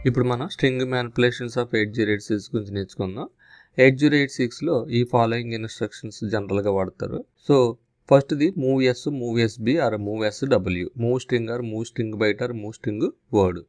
ఇప్పుడు మనం string manipulations of 8086 గురించి నేర్చుకుందాం. 8086లో ఈ ఫాలోయింగ్ ఇన్స్ట్రక్షన్స్ జనరల్గా వాడతారు. సో ఫస్ట్ది move S, move SB or move SW, move string or move string byte or move string word.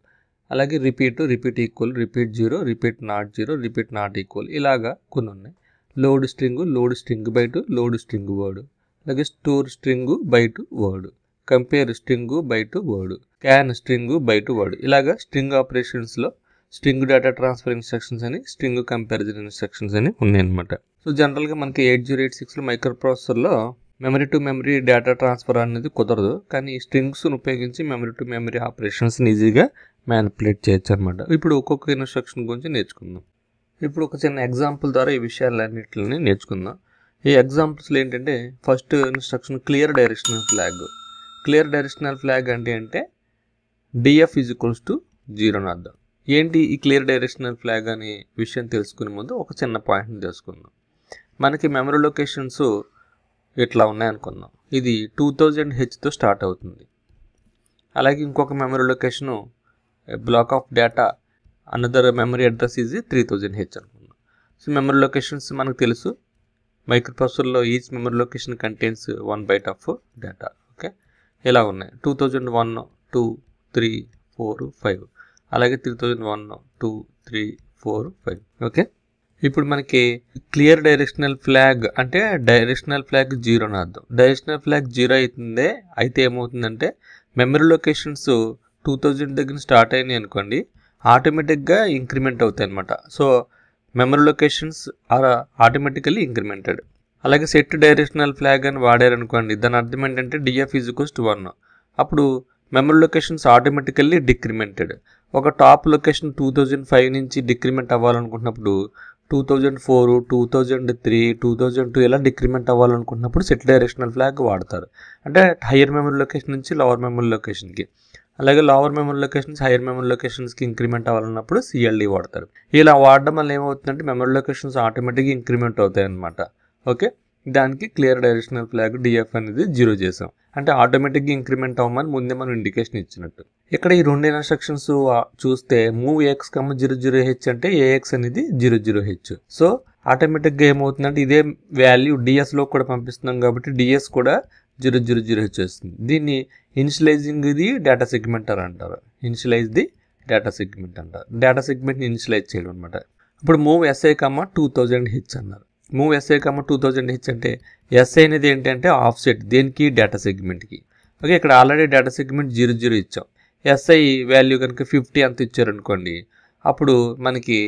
అలాగే repeat equal, repeat zero, repeat not zero, repeat not equal, ఇలాగా కొన్ని ఉన్నాయి. Load string byte, load string word. అలాగే store string byte word, compare string byte word, can string byte word. ఇలాగా string ఆపరేషన్స్లో string data transfer instructions అని, string comparison instructions అని ఉన్నాయన్నమాట. So జనరల్గా మనకి 8086లో మైక్రో ప్రాసెసర్లో memory to memory data transfer అనేది కుదరదు, కానీ ఈ స్ట్రింగ్స్ను ఉపయోగించి మెమరీ టు మెమరీ ఆపరేషన్స్ని ఈజీగా మ్యానిపులేట్ చేయొచ్చు అనమాట. ఇప్పుడు ఒక్కొక్క ఇన్స్ట్రక్షన్ గురించి నేర్చుకుందాం. ఇప్పుడు ఒక చిన్న ఎగ్జాంపుల్ ద్వారా ఈ విషయాలన్నింటిని నేర్చుకుందాం. ఈ ఎగ్జాంపుల్స్లో ఏంటంటే first instruction clear directional flag. Clear directional flag అంటే డిఎఫ్ ఈజ్ ఈక్వల్స్ టు 0 అని అర్థం. ఏంటి ఈ క్లియర్ డైరెక్షనల్ ఫ్లాగ్ అనే విషయం తెలుసుకునే ముందు ఒక చిన్న పాయింట్ని తెలుసుకుందాం. మనకి మెమరీ లొకేషన్స్ ఇట్లా ఉన్నాయనుకుందాం. ఇది 2000Hతో స్టార్ట్ అవుతుంది. అలాగే ఇంకొక memory location block of data another memory address is 3000H అనుకుందాం. సో మెమరీ లొకేషన్స్ మనకు తెలుసు, మైక్రోప్రాసెసర్లో each memory location contains 1 byte of data. Okay, ఇలా ఉన్నాయి 2001, 2, 3, 4, 5, అలాగే 3001, 2, 3, 4, 5. ఓకే, ఇప్పుడు మనకి క్లియర్ డైరెక్షనల్ ఫ్లాగ్ అంటే డైరెక్షనల్ ఫ్లాగ్ 0 అని అర్థం. డైరెక్షనల్ ఫ్లాగ్ 0 అవుతుందే, అయితే ఏమవుతుందంటే మెమరీ లొకేషన్స్ 2000 దగ్గర స్టార్ట్ అయినాయి అనుకోండి, ఆటోమేటిక్గా ఇంక్రిమెంట్ అవుతాయి అనమాట. So memory locations are automatically incremented. అలాగే సెట్ డైరెక్షనల్ ఫ్లాగ్ అని వాడారనుకోండి, దాని అర్థం ఏంటంటే డిఎఫ్ ఈజ్ ఈక్వల్స్ టు 1. అప్పుడు మెమరీ లొకేషన్స్ ఆటోమేటికల్లీ డిక్రిమెంటెడ్. ఒక టాప్ లొకేషన్ 2005 నుంచి డిక్రిమెంట్ అవ్వాలనుకుంటున్నప్పుడు 2004, 2003, 2002 ఇలా డిక్రిమెంట్ అవ్వాలనుకుంటున్నప్పుడు సెట్ డైరెక్షనల్ ఫ్లాగ్ వాడతారు. అంటే హయ్యర్ మెమరీ లొకేషన్ నుంచి లోవర్ మెమరీ లొకేషన్కి, అలాగే lower memory locations higher memory లొకేషన్స్కి ఇంక్రిమెంట్ అవ్వాలన్నప్పుడు సిఎల్డి వాడతారు. ఇలా వాడడం వల్ల ఏమవుతుందంటే మెమరీ లొకేషన్స్ ఆటోమేటిక్గా ఇంక్రిమెంట్ అవుతాయి అన్నమాట. ఓకే, దానికి క్లియర్ డైరెక్షనల్ ఫ్లాగ్ డిఎఫ్ అనేది 0 చేసాం, అంటే ఆటోమేటిక్గా ఇంక్రిమెంట్ అవ్వమని ముందే మనం ఇండికేషన్ ఇచ్చినట్టు. ఇక్కడ ఈ రెండు ఇన్స్ట్రక్షన్స్ చూస్తే మూవ్ ఏఎక్స్ 00H అంటే ఏఎక్స్ అనేది 00H. సో ఆటోమేటిక్గా ఏమవుతుందంటే ఇదే వాల్యూ డిఎస్లో కూడా పంపిస్తున్నాం కాబట్టి డిఎస్ కూడా 000H వస్తుంది. దీన్ని ఇనిషియలైజింగ్ ది డేటా సెగ్మెంటర్ అంటారు. ఇనిషియలైజ్ ది డేటా సెగ్మెంట్ అంటారు. డేటా సెగ్మెంట్ని ఇనిషియలైజ్ చేయడం అనమాట. ఇప్పుడు మూవ్ ఎస్ఐ 2000H అన్నారు. మూవ్ ఎస్ఐ 2000H అంటే ఎస్ఐ అనేది ఏంటంటే ఆఫ్సెట్, దేనికి డేటా సెగ్మెంట్కి. ఓకే, ఇక్కడ ఆల్రెడీ డేటా సెగ్మెంట్ 00 ఇచ్చాం. ఎస్ఐ వాల్యూ కనుక 50 అంత ఇచ్చారనుకోండి, అప్పుడు మనకి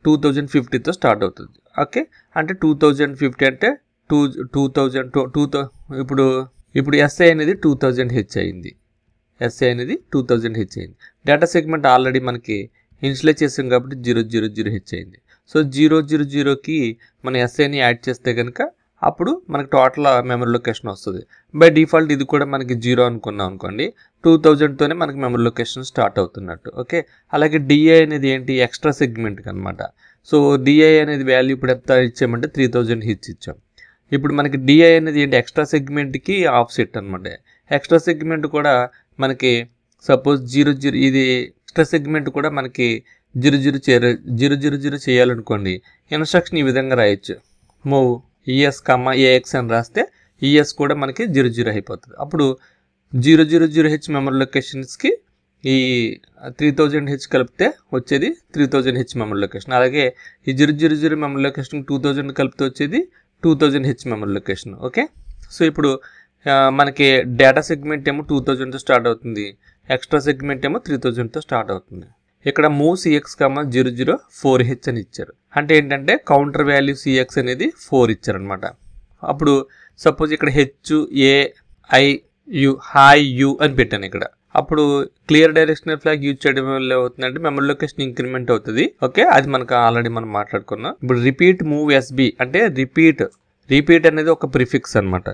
2050తో స్టార్ట్ అవుతుంది. ఓకే, అంటే 2050 అంటే 2000 ఇప్పుడు ఎస్ఐ అనేది 2000H అయింది. ఎస్ఐ అనేది 2000H అయింది. డేటా సెగ్మెంట్ ఆల్రెడీ మనకి ఇనిషియలైజ్ చేసాం కాబట్టి 000H అయింది. సో 000కి మన ఎస్ఐని యాడ్ చేస్తే కనుక అప్పుడు మనకి టోటల్ మెమరీ లొకేషన్ వస్తుంది. బై డిఫాల్ట్ ఇది కూడా మనకి 0 అనుకున్నాం అనుకోండి, 2000తోనే మనకి మెమరీ లొకేషన్ స్టార్ట్ అవుతున్నట్టు. ఓకే, అలాగే డిఐ అనేది ఏంటి, ఎక్స్ట్రా సెగ్మెంట్కి అనమాట. సో డిఐ అనేది వాల్యూ ఇప్పుడు ఎంత ఇచ్చామంటే 3000H ఇచ్చాం. ఇప్పుడు మనకి డిఐ అనేది ఏంటి, ఎక్స్ట్రా సెగ్మెంట్కి ఆఫ్సెట్ అనమాట. ఎక్స్ట్రా సెగ్మెంట్ కూడా మనకి సపోజ్ 00, ఇది ఎక్స్ట్రా సెగ్మెంట్ కూడా మనకి 000 చేయాలనుకోండి, ఇన్స్ట్రక్షన్ ఈ విధంగా రాయొచ్చు. మూవ్ ఈఎస్ ఏఎక్స్ అని రాస్తే ఈఎస్ కూడా మనకి 00 అయిపోతుంది. అప్పుడు 000H మెమరీ లొకేషన్స్కి ఈ 3000H కలిపితే వచ్చేది 3000H మెమరీ లొకేషన్. అలాగే ఈ 000 మెమరీ లొకేషన్ 2000 కలిపితే వచ్చేది 2000H memory location. Okay, so ఇప్పుడు మనకి డేటా సెగ్మెంట్ ఏమో 2000తో స్టార్ట్ అవుతుంది, ఎక్స్ట్రా సెగ్మెంట్ ఏమో 3000తో స్టార్ట్ అవుతుంది. ఇక్కడ మూవ్ సిఎక్స్ 004H అని ఇచ్చారు. అంటే ఏంటంటే కౌంటర్ వాల్యూ సిఎక్స్ అనేది 4 ఇచ్చారనమాట. అప్పుడు సపోజ్ ఇక్కడ HAIU అని పెట్టాను ఇక్కడ. అప్పుడు క్లియర్ డైరెక్షనల్ ఫ్లాగ్ యూజ్ చేయడం వల్ల అవుతుందంటే మెమరీ లొకేషన్ ఇంక్రిమెంట్ అవుతుంది. ఓకే, అది మనకు ఆల్రెడీ మనం మాట్లాడుకున్నాం. ఇప్పుడు రిపీట్ మూవ్ ఎస్బి అంటే రిపీట్ అనేది ఒక ప్రిఫిక్స్ అనమాట.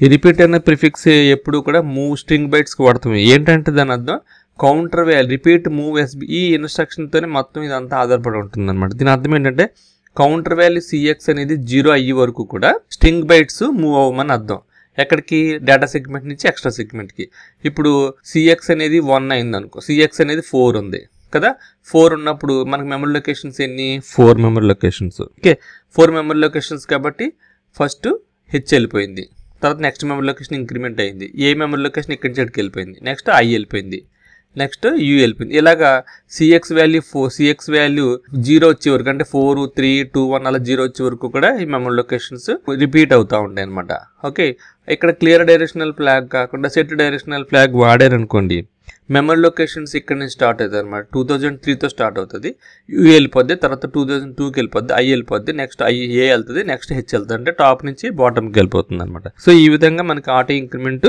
ఈ రిపీట్ అనే ప్రిఫిక్స్ ఎప్పుడు కూడా మూవ్ స్ట్రింగ్ బైట్స్కి వాడతాం. ఏంటంటే దాని అర్థం counter value repeat move SB, ఈ ఇన్స్ట్రక్షన్తోనే మొత్తం ఇదంతా ఆధారపడి ఉంటుంది అనమాట. దీని అర్థం ఏంటంటే కౌంటర్ వాల్యూ సిఎక్స్ అనేది 0 అయ్యే వరకు కూడా స్ట్రింగ్ బైట్స్ మూవ్ అవ్వమని అర్థం. ఎక్కడికి, డేటా సెగ్మెంట్ నుంచి ఎక్స్ట్రా సెగ్మెంట్కి. ఇప్పుడు సిఎక్స్ అనేది 1 అయింది అనుకో, సిఎక్స్ అనేది 4 ఉంది, కదా. 4 ఉన్నప్పుడు మనకి మెమరీ లొకేషన్స్ ఎన్ని, 4 memory locations. Okay, 4 memory locations కాబట్టి ఫస్ట్ హెచ్ వెళ్ళిపోయింది, తర్వాత నెక్స్ట్ మెమరీ లొకేషన్ ఇంక్రిమెంట్ అయింది, ఏ మెమరీ లొకేషన్ ఇక్కడి నుంచి ఎక్కడికి వెళ్ళిపోయింది, నెక్స్ట్ ఐ వెళ్ళిపోయింది, నెక్స్ట్ యూ వెళ్ళిపోయింది. ఇలాగా సిఎక్స్ వాల్యూ 0 వచ్చే వరకు, అంటే 4, 3, 2, 1 అలా 0 వచ్చే వరకు కూడా ఈ మెమరీ లొకేషన్స్ రిపీట్ అవుతూ ఉంటాయి అనమాట. ఓకే, ఇక్కడ క్లియర్ డైరెక్షనల్ ఫ్లాగ్ కాకుండా సెట్ డైరెక్షనల్ ఫ్లాగ్ వాడారనుకోండి, మెమరీ లొకేషన్స్ ఇక్కడ నుంచి స్టార్ట్ అవుతుంది అనమాట. 2003తో స్టార్ట్ అవుతుంది, యూ వెళ్ళిపోద్ది, తర్వాత 2002కి వెళ్ళిపోద్ది, ఐ వెళ్ళిపోద్ది, నెక్స్ట్ ఐ ఏ వెళ్తుంది, నెక్స్ట్ హెచ్ వెళ్తుంది, అంటే టాప్ నుంచి బాటమ్కి వెళ్ళిపోతుంది అనమాట. సో ఈ విధంగా మనకి auto increment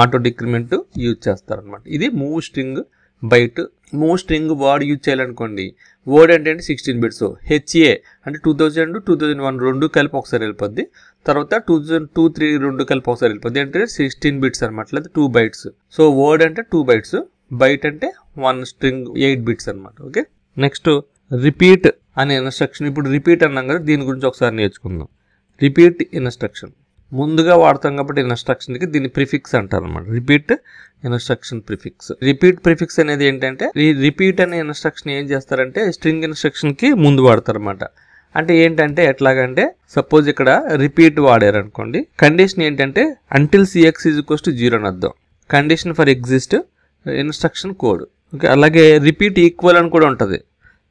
auto decrement use చేస్తారనమాట. ఇది move string byte. Move string word use చేయాలనుకోండి, వర్డ్ అంటే 16 బిట్స్, హెచ్ఏ అంటే 2000, 2001 రెండు కలిపి ఒకసారి వెళ్ళిపోద్ది, తర్వాత 2002, 3 రెండు కలిపి ఒకసారి వెళ్ళిపోద్ది, అంటే 16 బిట్స్ అనమాట, లేదా 2 బైట్స్. సో వర్డ్ అంటే 2 బైట్స్, బైట్ అంటే 1 స్ట్రింగ్ 8 బిట్స్ అనమాట. ఓకే, నెక్స్ట్ రిపీట్ అనే ఇన్స్ట్రక్షన్. ఇప్పుడు రిపీట్ అన్నాం కదా, దీని గురించి ఒకసారి నేర్చుకుందాం. రిపీట్ ఇన్స్ట్రక్షన్ ముందుగా వాడతాం కాబట్టి ఇన్స్ట్రక్షన్కి దీన్ని ప్రిఫిక్స్ అంటారు అనమాట. Repeat instruction prefix. Repeat prefix అనేది ఏంటంటే, ఈ రిపీట్ అనే ఇన్స్ట్రక్షన్ ఏం చేస్తారంటే స్ట్రింగ్ ఇన్స్ట్రక్షన్కి ముందు వాడతారు అనమాట. అంటే ఏంటంటే ఎట్లాగంటే, సపోజ్ ఇక్కడ రిపీట్ వాడారు అనుకోండి, కండిషన్ ఏంటంటే until CX is equals to 0 అని అర్థం, condition for exist instruction code. Okay, అలాగే రిపీట్ ఈక్వల్ అని కూడా ఉంటుంది,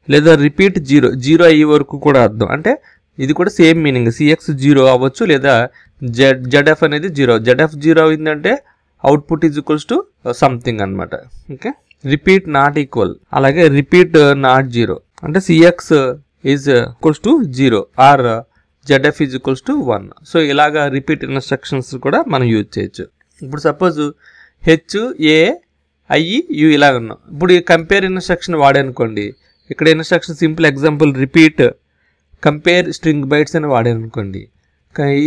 లేదా రిపీట్ 0 అయ్యే వరకు కూడా అర్థం. అంటే ఇది కూడా సేమ్ మీనింగ్, సిఎక్స్ 0 అవ్వచ్చు, లేదా జెడ్ఎఫ్ అనేది 0. జెడ్ఎఫ్ 0 అయిందంటే output is equals to something అనమాట. ఓకే, రిపీట్ నాట్ ఈక్వల్, అలాగే రిపీట్ నాట్ 0 అంటే CX is equals to 0 or ZF is equals to 1. So ఇలాగా రిపీట్ ఇన్స్ట్రక్షన్స్ కూడా మనం యూజ్ చేయొచ్చు. ఇప్పుడు suppose H A I U ఇలాగ ఉన్నాం. ఇప్పుడు ఈ కంపేర్ ఇన్స్ట్రక్షన్ వాడనుకోండి, ఇక్కడ instruction simple example repeat compare string bytes అని వాడనుకోండి,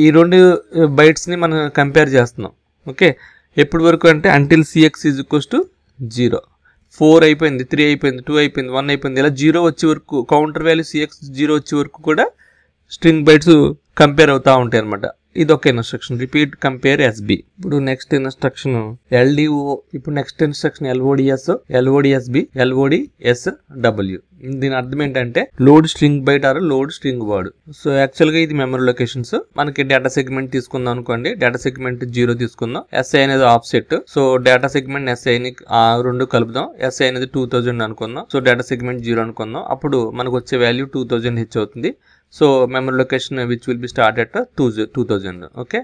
ఈ రెండు బైట్స్ని మనం కంపేర్ చేస్తున్నాం. ఓకే, ఎప్పటి వరకు అంటే until CX is equals to 0, 4 అయిపోయింది, 3 అయిపోయింది, 2 అయిపోయింది, 1 అయిపోయింది, ఇలా 0 వచ్చే వరకు, కౌంటర్ వాల్యూ సిఎక్స్ 0 వచ్చే వరకు కూడా స్ట్రింగ్ బైట్స్ కంపేర్ అవుతూ ఉంటాయి అనమాట. ఇది ఒక ఇన్స్ట్రక్షన్, రిపీట్ కంపేర్ ఎస్బి. ఇప్పుడు నెక్స్ట్ ఇన్స్ట్రక్షన్ ఎల్డిఓ. ఇప్పుడు next instruction LODS, LODSB, LODSW. దీని అర్థం ఏంటంటే load string byte or load string word. So యాక్చువల్గా ఇది మెమరీ లొకేషన్స్. మనకి డేటా సెగ్మెంట్ తీసుకుందాం అనుకోండి, డేటా సెగ్మెంట్ 0 తీసుకుందాం, ఎస్ఐ అనేది ఆఫ్సెట్. సో డేటా సెగ్మెంట్ ఎస్ఐని రెండు కలుపుదాం, ఎస్ఐ అనేది 2000 అనుకుందాం, సో డేటా సెగ్మెంట్ 0 అనుకుందాం. అప్పుడు మనకు వచ్చే వాల్యూ 2000 హెచ్ అవుతుంది. So memory location which will be start at 2000. Okay,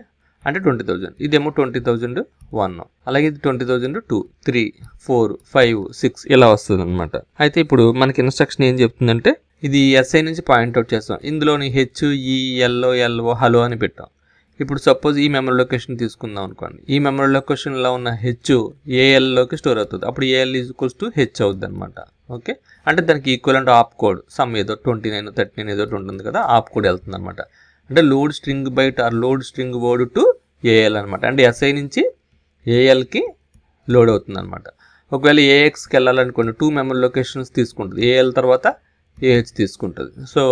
అంటే 20,000. ఇదేమో 20,001, అలాగే ఇది 20,002, 3, 4, 5, 6 ఇలా వస్తుంది అనమాట. అయితే ఇప్పుడు మనకి ఇన్స్ట్రక్షన్ ఏం చెప్తుందంటే, ఇది ఎస్ఐ నుంచి పాయింట్అవుట్ చేస్తాం, ఇందులోని హెచ్ ఈ ఎల్ఓ ఎల్ఓ హలో అని పెట్టాం. ఇప్పుడు సపోజ్ ఈ మెమరీ లొకేషన్ తీసుకుందాం అనుకోండి, ఈ మెమరీ లొకేషన్లో ఉన్న హెచ్ ఏఎల్లోకి స్టోర్ అవుతుంది, అప్పుడు AL is equals to H అవుతుంది అనమాట. ఓకే, అంటే దానికి ఈక్వలెంట్ ఆప్ కోడ్ సమ్ ఏదో 29, 39 ఏదో ఉంటుంది కదా, ఆప్ కోడ్ వెళ్తుంది అనమాట. అంటే load string byte or load string word to AL అనమాట. అంటే ఎస్ఐ నుంచి ఏఎల్కి లోడ్ అవుతుంది అనమాట. ఒకవేళ ఏఎక్స్కి వెళ్ళాలనుకోండి, 2 మెమరీ లొకేషన్స్ తీసుకుంటుంది, ఏఎల్ తర్వాత ఏహెచ్ తీసుకుంటుంది. సో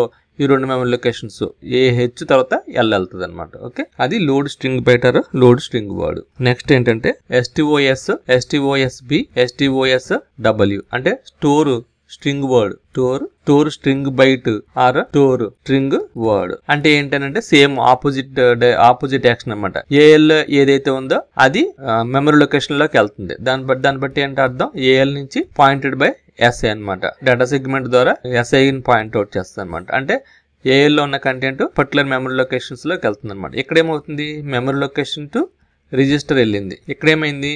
ఈ రెండు మెమరీ లొకేషన్స్ ఏహెచ్ తర్వాత ఎల్ వెళ్తుంది అనమాట. ఓకే, అది load string byte or load string word. Next ఏంటంటే ఎస్టిఓఎస్, ఎస్టిఓఎస్బి, ఎస్టిఓఎస్డబ్ల్యూ అంటే store string word, store string byte or store string word. అంటే ఏంటంటే సేమ్ ఆపోజిట్ యాక్షన్ అనమాట. ఏఎల్ ఏదైతే ఉందో అది మెమరీ లొకేషన్ లోకి వెళ్తుంది. దాన్ని బట్టి ఏంటి అర్థం, ఏఎల్ నుంచి పాయింటెడ్ బై ఎస్ఐ అనమాట. డేటా సెగ్మెంట్ ద్వారా ఎస్ఐని పాయింట్అవుట్ చేస్తుంది అనమాట. అంటే ఏఎల్లో ఉన్న కంటెంట్ పర్టికులర్ మెమరీ లొకేషన్స్ లోకి వెళ్తుంది అనమాట. ఇక్కడ ఏమవుతుంది, మెమరీ లొకేషన్ టు రిజిస్టర్ వెళ్ళింది, ఇక్కడ ఏమైంది,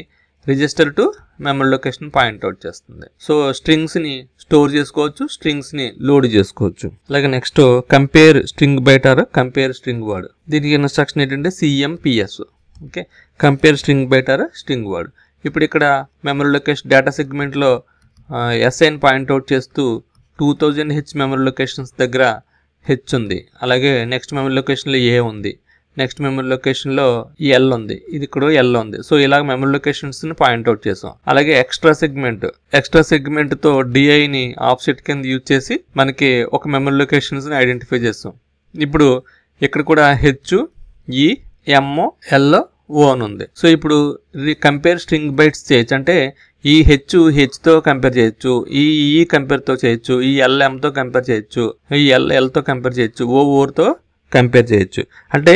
register to memory location point out చేస్తుంది. సో స్ట్రింగ్స్ ని స్టోర్ చేసుకోవచ్చు, స్ట్రింగ్స్ ని లోడ్ చేసుకోవచ్చు. అలాగే next compare string byte or compare string word. దీనికి ఇన్స్ట్రక్షన్ ఏంటంటే CMPS. Okay, compare string byte or string word. ఇప్పుడు ఇక్కడ మెమరీ లొకేషన్ డేటా సెగ్మెంట్ లో ఎస్ఐని పాయింట్అవుట్ చేస్తూ 2000 హెచ్ మెమరీ లొకేషన్స్ దగ్గర హెచ్ ఉంది, అలాగే నెక్స్ట్ మెమరీ లొకేషన్లో ఏ ఉంది, నెక్స్ట్ మెమరీ లొకేషన్లో ఎల్ ఉంది, ఇది ఇక్కడ ఎల్ ఉంది. సో ఇలాగ మెమరీ లొకేషన్స్ని పాయింట్అవుట్ చేసాం. అలాగే ఎక్స్ట్రా సెగ్మెంట్తో డిఐని ఆఫ్సెట్ కింద యూజ్ చేసి మనకి ఒక మెమరీ లొకేషన్స్ని ఐడెంటిఫై చేస్తాం. ఇప్పుడు ఇక్కడ కూడా హెచ్ ఈ ఎమ్ ఎల్ ఓ అని ఉంది. సో ఇప్పుడు కంపేర్ స్ట్రింగ్ బైట్స్ చేయొచ్చు. అంటే ఈ హెచ్తో కంపేర్ చేయొచ్చు, ఈ కంపేర్తో చేయొచ్చు, ఈ ఎల్ఎంతో కంపేర్ చేయొచ్చు, ఈ ఎల్తో కంపేర్ చేయొచ్చు, ఓతో కంపేర్ చేయొచ్చు. అంటే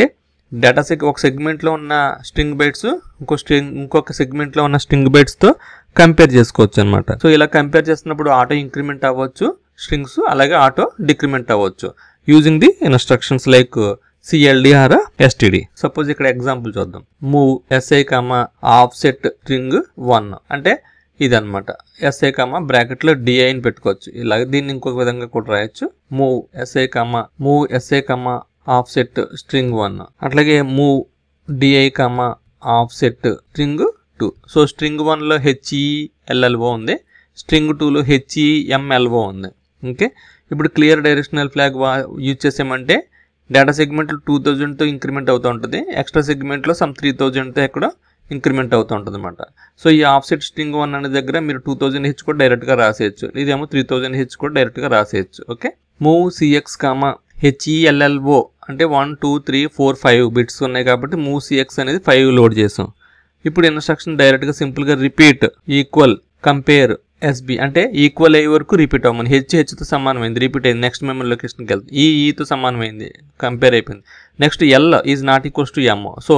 డేటా ఒక సెగ్మెంట్లో ఉన్న స్ట్రింగ్ బైట్స్ ఇంకొక సెగ్మెంట్లో ఉన్న స్ట్రింగ్ బైట్స్తో కంపేర్ చేసుకోవచ్చు అనమాట. సో ఇలా కంపేర్ చేస్తున్నప్పుడు ఆటో ఇంక్రిమెంట్ అవ్వచ్చు స్ట్రింగ్స్, అలాగే ఆటో డిక్రిమెంట్ అవ్వచ్చు using the instructions like CLD or STD. Suppose ఇక్కడ ఎగ్జాంపుల్ చూద్దాం. మూవ్ SI, ఆఫ్సెట్ స్ట్రింగ్ 1 అంటే ఇదనమాట. SI, బ్రాకెట్లో DI అని పెట్టుకోవచ్చు. ఇలాగే దీన్ని ఇంకొక విధంగా కూడా రాయొచ్చు. Move SI, offset string 1. అట్లాగే move DI, offset string 2. So string 1లో HELLO ఉంది, స్ట్రింగ్ 2లో HEMLO ఉంది. ఓకే, ఇప్పుడు క్లియర్ డైరెక్షనల్ ఫ్లాగ్ యూజ్ చేసామంటే డేటా సెగ్మెంట్లో 2000తో ఇంక్రిమెంట్ అవుతూ ఉంటుంది, ఎక్స్ట్రా సెగ్మెంట్లో సమ్ 3000తో ఎక్కడ ఇంక్రిమెంట్ అవుతూ ఉంటుంది అనమాట. సో ఈ ఆఫ్సెట్ స్ట్రింగ్ 1 అనే దగ్గర మీరు 2000H కూడా డైరెక్ట్గా రాసేయచ్చు, ఇదేమో 3000H కూడా డైరెక్ట్గా రాసేయచ్చు. ఓకే, మూవ్ CX, HELLO అంటే 1 2 3 4 5 బిట్స్ ఉన్నాయి కాబట్టి మూవ్ CX అనేది 5 లోడ్ చేసాం. ఇప్పుడు ఇన్స్ట్రక్షన్ డైరెక్ట్గా సింపుల్గా రిపీట్ ఈక్వల్ కంపేర్ SB అంటే ఈక్వల్ అయ్యే వరకు రిపీట్ అవ్వమని. హెచ్తో సమానమైంది, రిపీట్ అయింది, నెక్స్ట్ మెమరీ లొకేషన్కి వెళ్తుంది. ఈతో సమానమైంది, కంపేర్ అయిపోయింది. Next L is not equals to M. So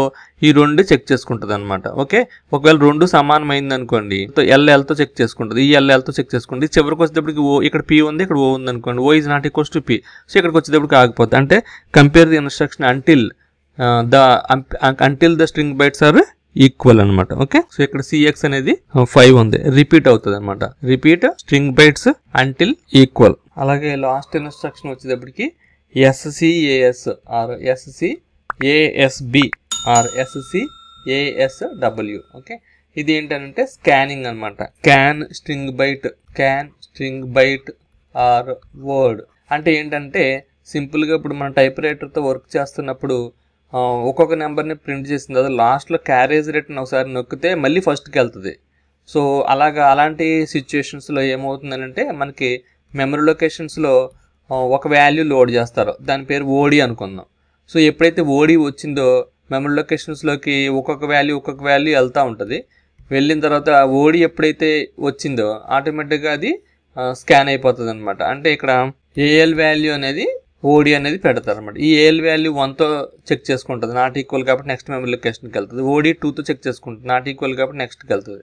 ఈ రెండు చెక్ చేసుకుంటుంది అనమాట. ఓకే, ఒకవేళ రెండు సమానమైంది అనుకోండి, Lతో చెక్ చేసుకుంటుంది, ఈ Lతో చెక్ చేసుకుంటుంది. చివరికి వచ్చేటప్పటికి ఇక్కడ P ఉంది, ఇక్కడ O ఉంది అనుకోండి, O is not equals to P. So ఇక్కడికి వచ్చేటప్పటికి ఆగిపోతుంది. అంటే compare the instruction until the string bytes are equal అనమాట. ఓకే, సో ఇక్కడ CX అనేది 5 ఉంది, రిపీట్ అవుతుంది అనమాట. Repeat string bytes until equal. అలాగే లాస్ట్ ఇన్స్ట్రక్షన్ వచ్చేటప్పటికి SCAS ఆర్ SCASB ఆర్ SCASW. ఓకే, ఇది ఏంటంటే స్కానింగ్ అనమాట. Scan string byte or word అంటే ఏంటంటే సింపుల్గా ఇప్పుడు మన టైప్ రైటర్తో వర్క్ చేస్తున్నప్పుడు ఒక్కొక్క నెంబర్ని ప్రింట్ చేసిన తర్వాత లాస్ట్లో క్యారేజ్ రిటర్న్ ఒకసారి నొక్కితే మళ్ళీ ఫస్ట్కి వెళ్తుంది. సో అలాంటి సిచ్యుయేషన్స్లో ఏమవుతుందంటే మనకి మెమరీ లొకేషన్స్లో ఒక వాల్యూ లోడ్ చేస్తారు, దాని పేరు ఓడి అనుకుందాం. సో ఎప్పుడైతే ఓడి వచ్చిందో మెమరీ లొకేషన్స్లోకి ఒక్కొక్క వాల్యూ వెళ్తూ ఉంటుంది. వెళ్ళిన తర్వాత ఓడి ఎప్పుడైతే వచ్చిందో ఆటోమేటిక్గా అది స్కాన్ అయిపోతుంది అనమాట. అంటే ఇక్కడ AL వాల్యూ అనేది ఓడి అనేది పెడతారు అనమాట. ఈ AL వాల్యూ 1తో చెక్ చేసుకుంటుంది, నాట్ ఈక్వల్ కాబట్టి నెక్స్ట్ మెమరీ లొకేషన్కి వెళ్తుంది. ఓడి 2తో చెక్ చేసుకుంటుంది, నాట్ ఈక్వల్ కాబట్టి నెక్స్ట్కి వెళ్తుంది.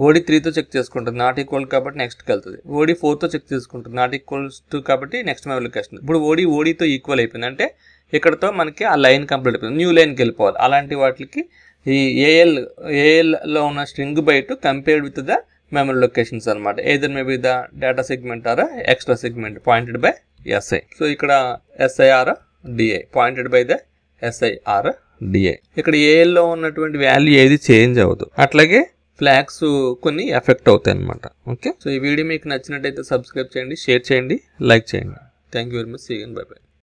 ఓడి 3తో చెక్ చేసుకుంటుంది, నాట్ ఈక్వల్ కాబట్టి నెక్స్ట్కి వెళ్తుంది. ఓడి 4తో చెక్ చేసుకుంటుంది, నాట్ ఈక్వల్స్ 2 కాబట్టి నెక్స్ట్ మెమరీ లొకేషన్. ఇప్పుడు ఓడితో ఈక్వల్ అయిపోయింది అంటే ఇక్కడతో మనకి ఆ లైన్ కంప్లీట్ అయిపోయింది, న్యూ లైన్కి వెళ్ళిపోవాలి. అలాంటి వాటికి ఈ ALలో ఉన్న string byte compared with the memory locations అనమాట. Either maybe the data segment or extra segment pointed by SI. So ఇక్కడ SIR DI pointed by the SIR DI. ఇక్కడ ALలో ఉన్నటువంటి వాల్యూ ఏది చేంజ్ అవ్వదు, అట్లాగే ఫ్లాగ్స్ కొన్ని ఎఫెక్ట్ అవుతాయి అనమాట. ఓకే, సో ఈ వీడియో మీకు నచ్చినట్టయితే సబ్స్క్రైబ్ చేయండి, షేర్ చేయండి, లైక్ చేయండి. Thank you very much. See you again. Bye by.